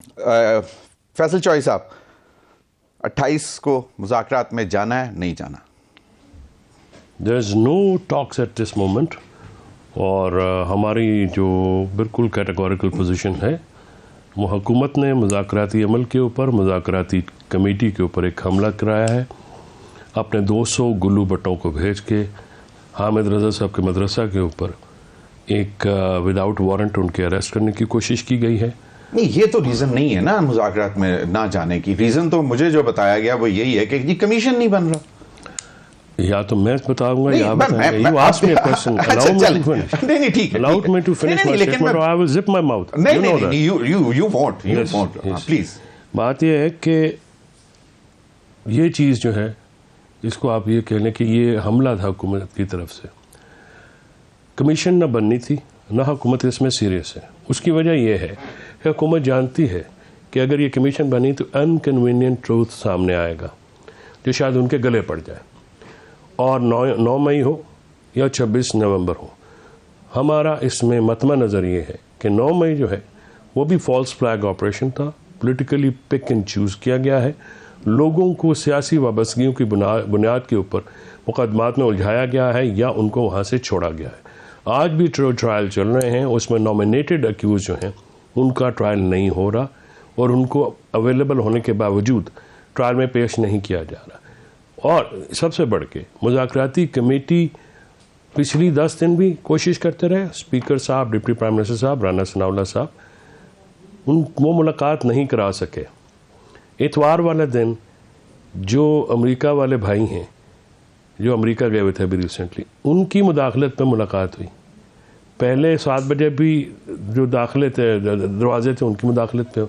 فیصل چوہی صاحب، 28 کو مذاکرات میں جانا ہے نہیں جانا؟ دیر از نو ٹاکس ایٹ دس مومنٹ، اور ہماری جو بالکل کیٹیگوریکل پوزیشن ہے وہ حکومت نے مذاکراتی عمل کے اوپر، مذاکراتی کمیٹی کے اوپر ایک حملہ کرایا ہے اپنے 200 گلو بٹوں کو بھیج کے حامد رضا صاحب کے مدرسہ کے اوپر ایک وداؤٹ وارنٹ ان کے اریسٹ کرنے کی کوشش کی گئی ہے۔ نہیں، یہ تو ریزن نہیں ہے نا مذاکرات میں نہ جانے کی۔ ریزن تو مجھے جو بتایا گیا وہ یہی ہے کہ یہ کمیشن نہیں بن رہا۔ یا تو میں بتاؤں گا یا نہیں ٹھیک ہے، allow me to finish my statement or I will zip my mouth. you won't please۔ بات یہ ہے کہ یہ چیز جو ہے اس کو آپ یہ کہہ لیں کہ یہ حملہ تھا حکومت کی طرف سے۔ کمیشن نہ بننی تھی، نہ حکومت اس میں سیریس ہے۔ اس کی وجہ یہ ہے کہ حکومت جانتی ہے کہ اگر یہ کمیشن بنی تو انکنوینئنٹ ٹروتھ سامنے آئے گا جو شاید ان کے گلے پڑ جائے، اور 9 مئی ہو یا 26 نومبر ہو۔ ہمارا اس میں مطمع نظر یہ ہے کہ 9 مئی جو ہے وہ بھی فالس فلیگ آپریشن تھا، پولیٹیکلی پک اینڈ چوز کیا گیا ہے، لوگوں کو سیاسی وابستگیوں کی بنیاد کے اوپر مقدمات میں الجھایا گیا ہے یا ان کو وہاں سے چھوڑا گیا ہے۔ آج بھی ٹرائل چل رہے ہیں، اس میں نامینیٹڈ اکیوز جو ہیں ان کا ٹرائل نہیں ہو رہا، اور ان کو اویلیبل ہونے کے باوجود ٹرائل میں پیش نہیں کیا جا رہا۔ اور سب سے بڑھ کے مذاکراتی کمیٹی پچھلی 10 دن بھی کوشش کرتے رہے، اسپیکر صاحب، ڈپٹی پرائم منسٹر صاحب، رانا ثناء اللہ صاحب وہ ملاقات نہیں کرا سکے۔ اتوار والے دن جو امریکہ والے بھائی ہیں جو امریکہ گئے ہوئے تھے ابھی ریسنٹلی، ان کی مداخلت پہ ملاقات ہوئی۔ پہلے 7 بجے بھی جو داخلے تھے، دروازے تھے، ان کی مداخلت پہ،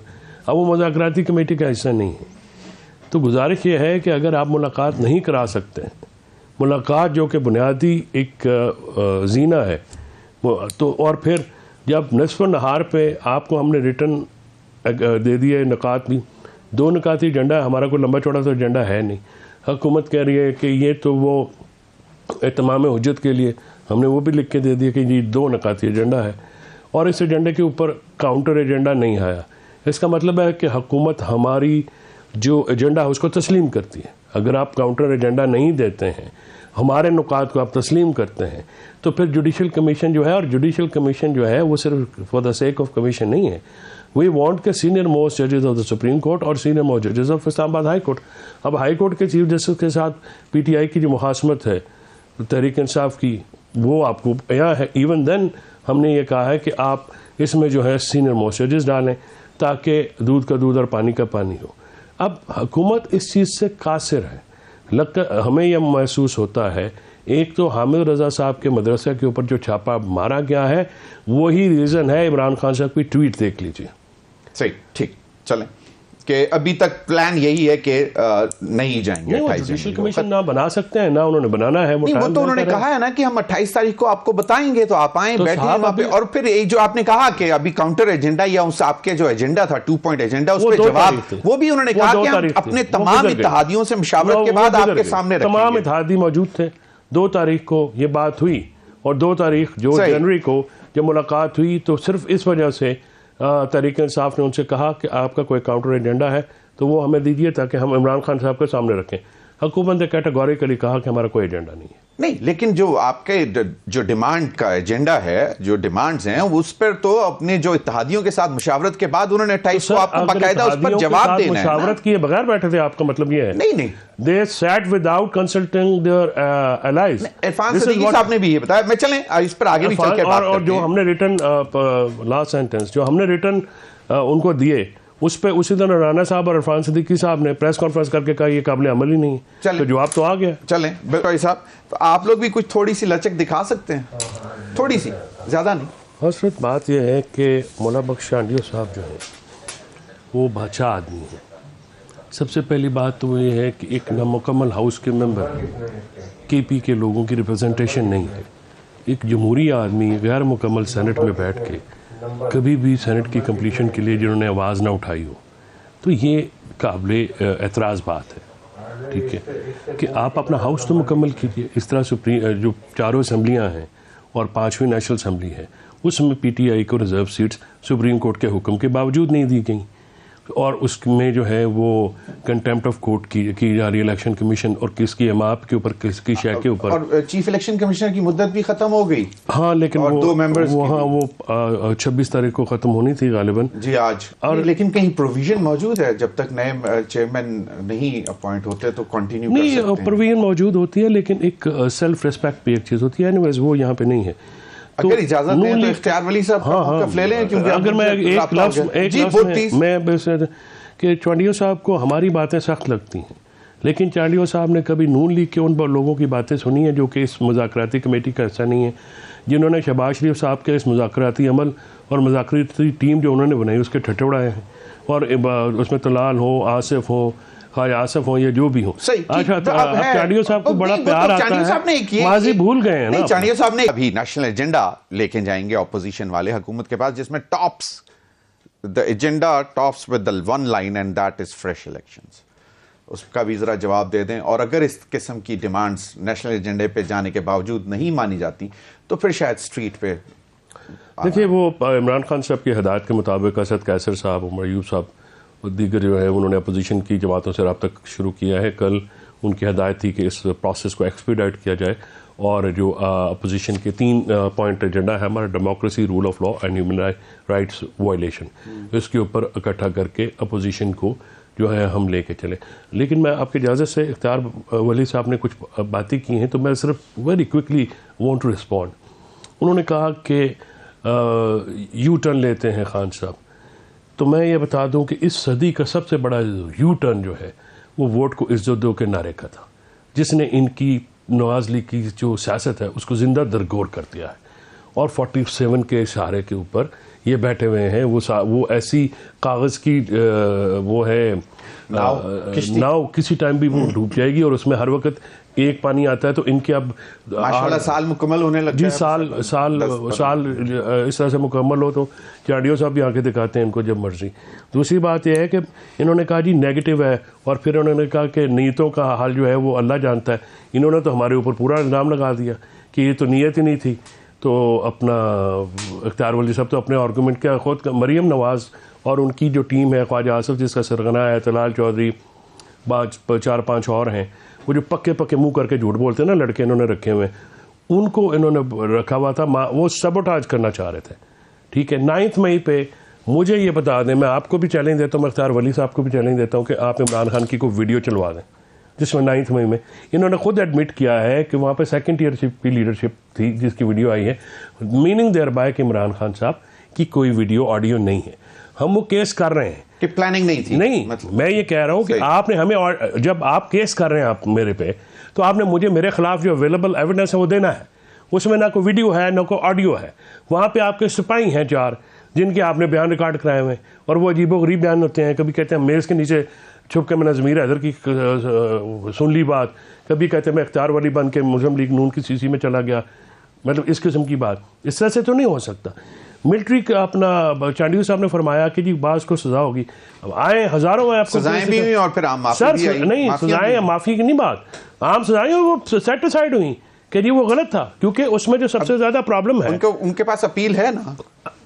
اب وہ مذاکراتی کمیٹی کا حصہ نہیں ہے۔ تو گزارش یہ ہے کہ اگر آپ ملاقات نہیں کرا سکتے، ملاقات جو کہ بنیادی ایک زینہ ہے، تو اور پھر جب نصف نہار پہ آپ کو ہم نے ریٹن دے دیے نکات بھی، 2 نکاتی ایجنڈا ہے ہمارا، کوئی لمبا چوڑا تو ایجنڈا ہے نہیں۔ حکومت کہہ رہی ہے کہ یہ تو وہ اتمام حجت کے لیے ہم نے وہ بھی لکھ کے دے دیا کہ یہ 2 نکاتی ایجنڈا ہے، اور اس ایجنڈے کے اوپر کاؤنٹر ایجنڈا نہیں آیا۔ اس کا مطلب ہے کہ حکومت ہماری جو ایجنڈا ہے اس کو تسلیم کرتی ہے۔ اگر آپ کاؤنٹر ایجنڈا نہیں دیتے ہیں، ہمارے نکات کو آپ تسلیم کرتے ہیں، تو پھر جوڈیشل کمیشن جو ہے، اور جوڈیشل کمیشن جو ہے وہ صرف for the sake of commission نہیں ہے۔ وی وانٹ کہ سینئر موسٹ ججز آف دا سپریم کورٹ اور سینئر موسٹ ججز آف اسلام آباد ہائی کورٹ، اب ہائی کورٹ کے چیف جسٹس کے ساتھ پی ٹی آئی کی جو مخاصمت ہے تحریک انصاف کی، وہ آپ کو یہاں ہے۔ ایون دین ہم نے یہ کہا ہے کہ آپ اس میں جو ہے سینئر موسٹ ججز ڈالیں تاکہ دودھ کا دودھ اور پانی کا پانی ہو۔ اب حکومت اس چیز سے قاصر ہے۔ ہمیں یہ محسوس ہوتا ہے، ایک تو حامد رضا صاحب کے مدرسہ کے اوپر جو چھاپا مارا گیا ہے وہی ریزن ہے۔ عمران خان صاحب کی ٹویٹ دیکھ لیجیے۔ صحیح، ٹھیک، چلیں کہ ابھی تک پلان یہی ہے کہ نہیں جائیں گے۔ جوڈیشل کمیشن نہ بنا سکتے ہیں، نہ انہوں نے بنانا ہے۔ وہ تو انہوں نے کہا ہے نا کہ ہم 28 تاریخ کو آپ کو بتائیں گے، تو آپ آئیں، بیٹھیں وہاں پہ۔ اور پھر جو آپ نے کہا کہ ابھی کاؤنٹر ایجنڈا یا اس آپ کے جو ایجنڈا تھا 2 پوائنٹ ایجنڈا، اس پہ جواب وہ بھی انہوں نے کہا کہ ہم اپنے تمام اتحادیوں سے مشاورت کے بعد آپ کے سامنے رکھیں گے۔ تمام اتحادی موجود تھے۔ 2 تاریخ کو یہ بات ہوئی، اور 2 تاریخ جو جنوری کو جب ملاقات ہوئی، تو صرف اس وجہ سے تحریک انصاف نے ان سے کہا کہ آپ کا کوئی کاؤنٹر ایجنڈا ہے تو وہ ہمیں دیجیے تاکہ ہم عمران خان صاحب کے سامنے رکھیں۔ حکومت نے کیٹیگوریکلی کہا کہ ہمارا کوئی ایجنڈا نہیں ہے۔ نہیں، لیکن جو آپ کے جو ڈیمانڈ کا ایجنڈا ہے، جو ڈیمانڈز ہیں، اس پر تو اپنے جو اتحادیوں کے ساتھ مشاورت کے بعد انہوں نے 28 کو آپ کو باقاعدہ اس پر جواب دینا ہے۔ مشاورت کیے بغیر بیٹھے تھے، آپ کا مطلب یہ ہے؟ نہیں، they sat without consulting their allies۔ Irfan Siddiqui صاحب نے بھی یہ بتایا۔ میں چلیں اس پر آگے بھی چل کے بات کرتے ہیں۔ اور جو ہم نے ریٹن لاسٹ سینٹنس جو ہم نے ریٹن ان کو دیے، اس پہ اسی دن رانا صاحب اور عرفان صدیقی صاحب نے پریس کانفرنس کر کے کہا یہ قابل عمل ہی نہیں ہے، تو جواب تو آ گیا۔ چلیں بھائی صاحب، تو آپ لوگ بھی کچھ تھوڑی سی لچک دکھا سکتے ہیں، تھوڑی سی، زیادہ نہیں۔ حسرت بات یہ ہے کہ مولا بخش چانڈیو صاحب جو ہیں وہ بادشاہ آدمی ہیں۔ سب سے پہلی بات تو یہ ہے کہ ایک نامکمل ہاؤس کے ممبر کے پی کے لوگوں کی ریپرزنٹیشن نہیں ہے۔ ایک جمہوری آدمی غیر مکمل سینٹ میں بیٹھ کے کبھی بھی سینٹ کی کمپلیشن کے لیے جنہوں نے آواز نہ اٹھائی ہو، تو یہ قابل اعتراض بات ہے۔ ٹھیک ہے کہ آپ اپنا ہاؤس تو مکمل کیجیے۔ اس طرح جو 4 اسمبلیاں ہیں اور 5ویں نیشنل اسمبلی ہے، اس میں پی ٹی آئی کو ریزرو سیٹس سپریم کورٹ کے حکم کے باوجود نہیں دی گئیں۔ اور اس میں جو ہے وہ کنٹیمپٹ آف کورٹ کی جا رہی ہے الیکشن کمیشن اور کس کی ایماپ کے اوپر, کس کی شے کے اوپر. اور چیف الیکشن کمشنر کی مدت بھی ختم ہو گئی. ہاں لیکن اور 2 ممبرز وہاں وہ 26 تاریخ کو ختم ہونی تھی غالباً. جی آج. اور لیکن کہیں پروویژن موجود ہے جب تک نئے چیئرمین نہیں اپوائنٹ ہوتے تو کنٹینیو کر سکتے ہیں؟ نہیں, پروویژن موجود ہوتی ہے لیکن ایک سیلف ریسپیکٹ بھی ایک چیز ہوتی ہے. اینیویز وہ یہاں پہ نہیں ہے. اگر اجازت دیں تو اختیار ولی صاحب کا موقف لے لیں, کیونکہ اگر میں ایک لفظ میں کہ چانڈیو صاحب کو ہماری باتیں سخت لگتی ہیں, لیکن چانڈیو صاحب نے کبھی نون لیگ کے ان لوگوں کی باتیں سنی ہیں جو کہ اس مذاکراتی کمیٹی کا حصہ نہیں ہے, جنہوں نے شہباز شریف صاحب کے اس مذاکراتی عمل اور مذاکراتی ٹیم جو انہوں نے بنائی اس کے ٹھٹے اڑائے ہیں, اور اس میں طلال ہو, آصف ہو, خواجہ آصف ہو, یا جو بھی ہو. اچھا, چانڈیو صاحب کو بڑا پیار آتا ہے, ماضی بھول گئے ہیں نا. چانڈیو صاحب نے ابھی نیشنل ایجنڈا لے کے جائیں گے اپوزیشن والے حکومت کے پاس, جس میں tops the agenda tops with the one line and that is fresh elections. اس کا بھی ذرا جواب دے دیں. اور اگر اس قسم کی ڈیمانڈز نیشنل ایجنڈے پہ جانے کے باوجود نہیں مانی جاتی تو پھر شاید اسٹریٹ پہ. دیکھیے, وہ عمران خان صاحب کی ہدایت کے مطابق اسد قیصر صاحب, عمر ایوب صاحب اور دیگر جو ہے انہوں نے اپوزیشن کی جماعتوں سے رابطہ شروع کیا ہے. کل ان کی ہدایت تھی کہ اس پروسیس کو ایکسپیڈائٹ کیا جائے, اور جو اپوزیشن کے 3 پوائنٹ ایجنڈا ہے ہمارا, democracy, rule of law and human rights violation, اس کے اوپر اکٹھا کر کے اپوزیشن کو جو ہے ہم لے کے چلے. لیکن میں آپ کی اجازت سے, اختیار ولی صاحب نے کچھ باتیں کی ہیں تو میں صرف very quickly want to respond. انہوں نے کہا کہ یو ٹرن لیتے ہیں خان صاحب, تو میں یہ بتا دوں کہ اس صدی کا سب سے بڑا یو ٹرن جو ہے وہ ووٹ کو عزت دو کے نعرے کا تھا, جس نے ان کی نواز لیگ کی جو سیاست ہے اس کو زندہ درگور کر دیا ہے. اور 47 کے اشارے کے اوپر یہ بیٹھے ہوئے ہیں, وہ ایسی کاغذ کی وہ ہے ناؤ, کسی ٹائم بھی وہ ڈوب جائے گی, اور اس میں ہر وقت ایک پانی آتا ہے. تو ان کے اب ماشاءاللہ سال مکمل ہونے لگا. جی, سال اس طرح سے مکمل ہو تو چانڈیو صاحب بھی آنکھیں دکھاتے ہیں ان کو جب مرضی. دوسری بات یہ ہے کہ انہوں نے کہا جی نیگیٹو ہے, اور پھر انہوں نے کہا کہ نیتوں کا حال جو ہے وہ اللہ جانتا ہے. انہوں نے تو ہمارے اوپر پورا الزام لگا دیا کہ یہ تو نیت ہی نہیں تھی. تو اپنا اختیار ولی صاحب تو اپنے آرگومنٹ کا خود مریم نواز اور ان کی جو ٹیم ہے, خواجہ آصف جس کا سرغنہ ہے, طلال چودھری, 4-5 اور ہیں, وہ جو پکے منہ کر کے جھوٹ بولتے ہیں نا لڑکے انہوں نے رکھے ہوئے, ان کو انہوں نے رکھا ہوا تھا. وہ سبوٹاج کرنا چاہ رہے تھے. ٹھیک ہے, 9 مئی پہ مجھے یہ بتا دیں, میں آپ کو بھی چیلنج دیتا ہوں, میں اختیار ولی صاحب کو بھی چیلنج دیتا ہوں کہ آپ عمران خان کی کوئی ویڈیو چلوا دیں جس میں 9 مئی میں انہوں نے خود ایڈمٹ کیا ہے کہ وہاں پہ سیکنڈ ٹیئر شپ کی لیڈرشپ تھی جس کی ویڈیو آئی ہے, میننگ دیر بائی کہ عمران خان صاحب کی کوئی ویڈیو آڈیو نہیں ہے. ہم وہ کیس کر رہے ہیں کہ پلاننگ نہیں تھی. نہیں, میں یہ کہہ رہا ہوں کہ آپ نے ہمیں, جب آپ کیس کر رہے ہیں آپ میرے پہ, تو آپ نے مجھے میرے خلاف جو اویلیبل ایویڈنس ہے وہ دینا ہے. اس میں نہ کوئی ویڈیو ہے نہ کوئی آڈیو ہے. وہاں پہ آپ کے سپاہی ہیں 4 جن کے آپ نے بیان ریکارڈ کرائے ہوئے ہیں, اور وہ عجیب و غریب بیان ہوتے ہیں. کبھی کہتے ہیں میز کے نیچے چھپ کے میں نے ضمیر حیدر کی سن لی بات, کبھی کہتے ہیں میں اختیار ولی بن کے مسلم لیگ نون کی CC میں چلا گیا. مطلب اس قسم کی بات اس طرح سے تو نہیں ہو سکتا. ملٹری کا اپنا چانڈیو صاحب نے فرمایا کہ جی بعض کو سزا ہوگی, اب آئے ہزاروں ہیں, آپ کو سزائیں بھی ہوئی اور پھر عام معافی بھی آئی. نہیں, سزائیں معافی کی نہیں بات, عام سزائیں وہ سیٹ اسائڈ ہوئی کہ جی وہ غلط تھا, کیونکہ اس میں جو سب سے زیادہ پرابلم ہے ان کے پاس اپیل ہے نا,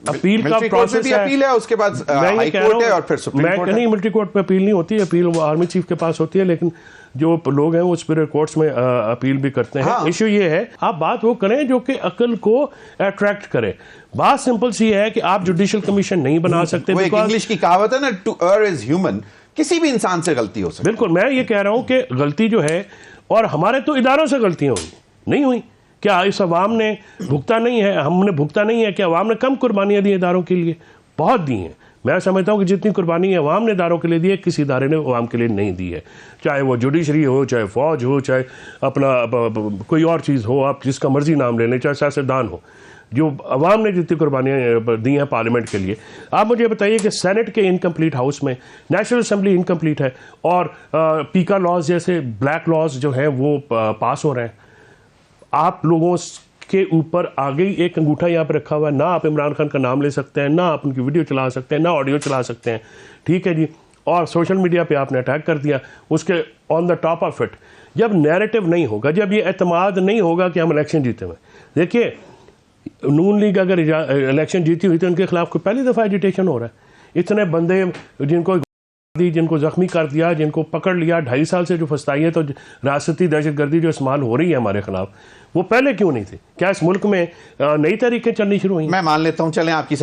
اپیل کا پروسیس ہے, اپیل ہے, اس کے بعد ہائی کورٹ ہے اور پھر سپریم کورٹ. نہیں, ملٹری کورٹ پہ اپیل نہیں ہوتی, اپیل وہ آرمی چیف کے پاس ہوتی ہے, لیکن جو لوگ ہیں وہ سپیریئر کورٹس میں اپیل بھی کرتے ہیں. ایشو یہ ہے آپ بات وہ کریں جو کہ عقل کو اٹریکٹ کرے. بات سمپل سی ہے کہ آپ جوڈیشل کمیشن نہیں بنا سکتے. وہ ایک انگلش کی کہاوت ہے نا, ٹو err is human, کسی بھی انسان سے غلطی ہو سکتی ہے. بالکل, میں یہ کہہ رہا ہوں کہ غلطی جو ہے, اور ہمارے تو اداروں سے غلطیاں ہوئی نہیں ہوئی, کیا اس عوام نے بھگتا نہیں ہے, ہم نے بھگتا نہیں ہے, کہ عوام نے کم قربانیاں دی اداروں کے لیے؟ بہت دی ہیں. میں سمجھتا ہوں کہ جتنی قربانی عوام نے اداروں کے لیے دی ہے, کسی ادارے نے عوام کے لیے نہیں دی ہے, چاہے وہ جوڈیشری ہو, چاہے فوج ہو, چاہے اپنا کوئی اور چیز ہو, آپ جس کا مرضی نام لے لیں, چاہے سیاستدان ہو. جو عوام نے جتنی قربانیاں دی ہیں پارلیمنٹ کے لیے. آپ مجھے بتائیے کہ سینٹ کے انکمپلیٹ ہاؤس میں نیشنل اسمبلی انکمپلیٹ ہے, اور پیکا لاز جیسے بلیک لاز جو ہیں وہ پاس ہو رہے ہیں. آپ لوگوں کے اوپر آگے ایک انگوٹھا یہاں پہ رکھا ہوا ہے, نہ آپ عمران خان کا نام لے سکتے ہیں, نہ آپ ان کی ویڈیو چلا سکتے ہیں, نہ آڈیو چلا سکتے ہیں. ٹھیک ہے جی, اور سوشل میڈیا پہ آپ نے اٹیک کر دیا. اس کے آن دا ٹاپ آف اٹ, جب نیریٹو نہیں ہوگا, جب یہ اعتماد نہیں ہوگا کہ ہم الیکشن جیتے ہوئے. دیکھیے, نون لیگ اگر الیکشن جیتی ہوئی تو ان کے خلاف کوئی پہلی دفعہ ایجیٹیشن ہو رہا ہے. اتنے بندے جن کو دی، جن کو زخمی کر دیا، جن کو پکڑ لیا، 2.5 سال سے جو فسطائیت اور ریاستی دہشت گردی جو استعمال ہو رہی ہے ہمارے خلاف، وہ پہلے کیوں نہیں تھی؟ کیا اس ملک میں نئی تحریکیں چلنی شروع ہوئی؟ میں مان لیتا ہوں، چلیں آپ کی